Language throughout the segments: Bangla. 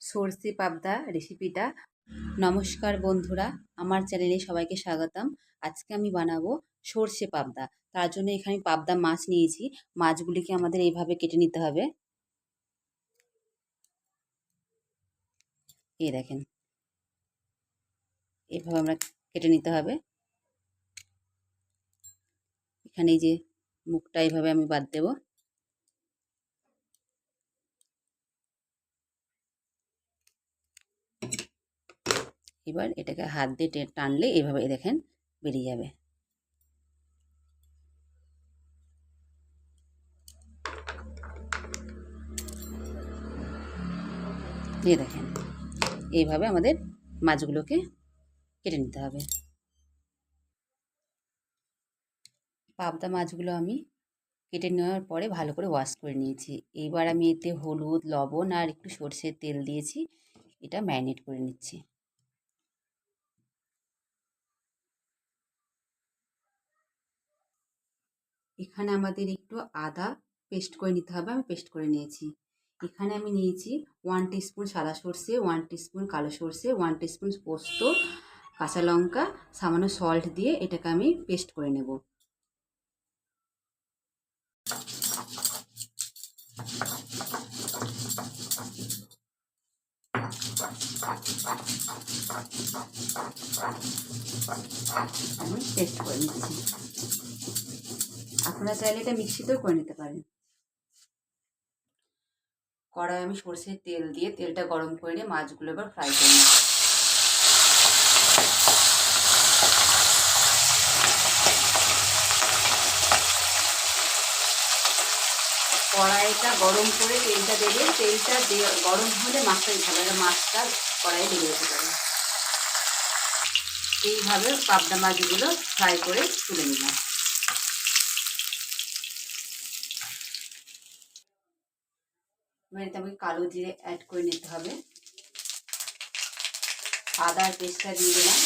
সরষে পাবদা রেসিপিটা। নমস্কার বন্ধুরা, আমার চ্যানেলে সবাইকে স্বাগতম। আজকে আমি বানাবো সরষে পাবদা। তার জন্য এখানে পাবদা মাছ নিয়েছি। মাছগুলিকে আমাদের এইভাবে কেটে নিতে হবে। এই দেখেন, এইভাবে আমরা কেটে নিতে হবে। এখানে এই যে মুখটা এইভাবে আমি বাদ দেব। এবার এটাকে হাত দিয়ে টানলে এইভাবে দেখেন বেরিয়ে যাবে। এই দেখেন, এইভাবে আমাদের মাছগুলোকে কেটে নিতে হবে। পাবদা মাছগুলো আমি কেটে নেওয়ার পরে ভালো করে ওয়াশ করে নিয়েছি। এইবার আমি এতে হলুদ, লবণ আর একটু সরষের তেল দিয়েছি। এটা ম্যারিনেট করে নিচ্ছি। এখানে আমাদের একটু আদা পেস্ট করে নিতে হবে। আমি পেস্ট করে নিয়েছি। এখানে আমি নিয়েছি 1 টিস্পুন সাদা সর্ষে, 1 টিস্পুন কালো সর্ষে, 1 টিস্পুন পোস্ত, কাঁচা লঙ্কা, সামান্য সল্ট দিয়ে এটাকে আমি পেস্ট করে নেব। আমি পেস্ট করে নিচ্ছি। আপনারা চাইলে এটা মিক্সিতেও করে নিতে পারেন। কড়াই আমি সরষের তেল দিয়ে তেলটা গরম করে নিয়ে মাছগুলো এবার ফ্রাই করে নিই। কড়াইটা গরম করে তেলটা দেবে। তেলটা গরম হলে মাছটা দিতে হবে, মাছটা কড়াইয়ে লেগে যেতে পারে। এইভাবে পাবদা মাছগুলো ফ্রাই করে তুলে নিলাম। এবার এতে আমাকে কালো জিরে অ্যাড করে নিতে হবে। আদার পেস্টটা দিয়ে দিলাম।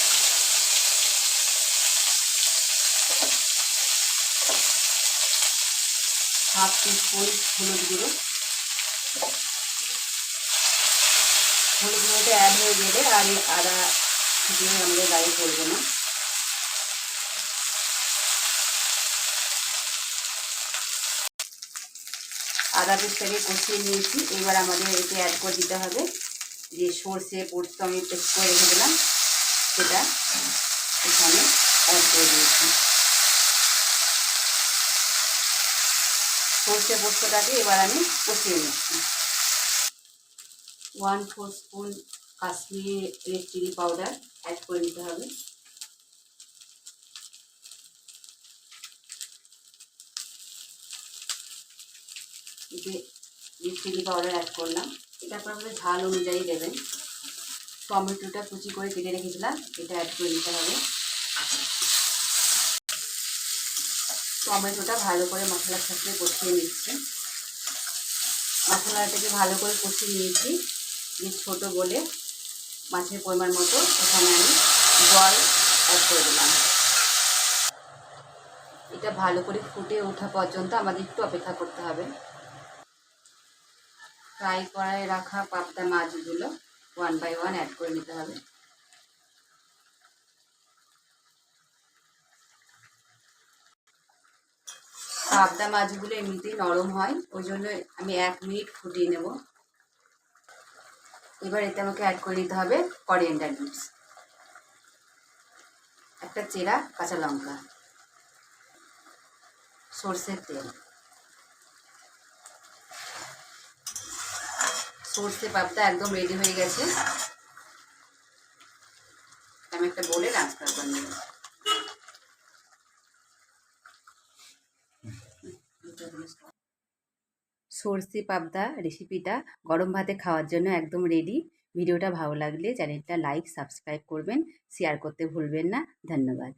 হাফ টিস্পুন হলুদ গুঁড়ো। হলুদ গুঁড়োটা অ্যাড হয়ে গেলে আর এই আদা দিয়ে আমাদের গায়ে পড়বে না। আদা পেস্টটাকে কষিয়ে নিয়েছি। এবার আমাদের এতে অ্যাড করে দিতে হবে যে সর্ষে পোস্ত আমি পেস্ট করে রেখে দিলাম, সেটা এখানে অ্যাড করে দিয়েছি। সর্ষে পোস্তটাকে এবার আমি কষিয়ে নিচ্ছি। 1/4 spoon Kashmiri red chilli powder add করে দিতে হবে। যে রেড চিলি পাউডার অ্যাড করলাম, এটা আপনাদের ঝাল অনুযায়ী দেবেন। টমেটোটা কুচি করে কেটে রেখেছিলাম, এটা অ্যাড করে দিতে হবে। টমেটোটা ভালো করে মশলার সাথে কষিয়ে নিচ্ছি। মশলাটাকে ভালো করে কষিয়ে নিয়েছি। যে ছোটো বলে মাছের পরিমাণ মতো এখানে আমি জল অ্যাড করে দিলাম। এটা ভালো করে ফুটে ওঠা পর্যন্ত আমাদের একটু অপেক্ষা করতে হবে। ফ্রাই করায় রাখা পাবদা মাছগুলো 1 বাই 1 অ্যাড করে নিতে হবে। পাবদা মাছগুলো এমনিতেই নরম হয়, ওই জন্য আমি 1 মিনিট ফুটিয়ে নেব। এবার এতে আমাকে অ্যাড করে দিতে হবে করিয়েন্ডার লিভস, একটা চেরা কাঁচা লঙ্কা, সরষের তেল। সরষে পাবদা একদম রেডি হয়ে গেছে। আমি একটা বলে ট্রান্সফার করে নেব। সরষে পাবদা রেসিপিটা গরম ভাতে খাওয়ার জন্য একদম রেডি। ভিডিওটা ভালো লাগলে চ্যানেলটা লাইক সাবস্ক্রাইব করবেন, শেয়ার করতে ভুলবেন না। ধন্যবাদ।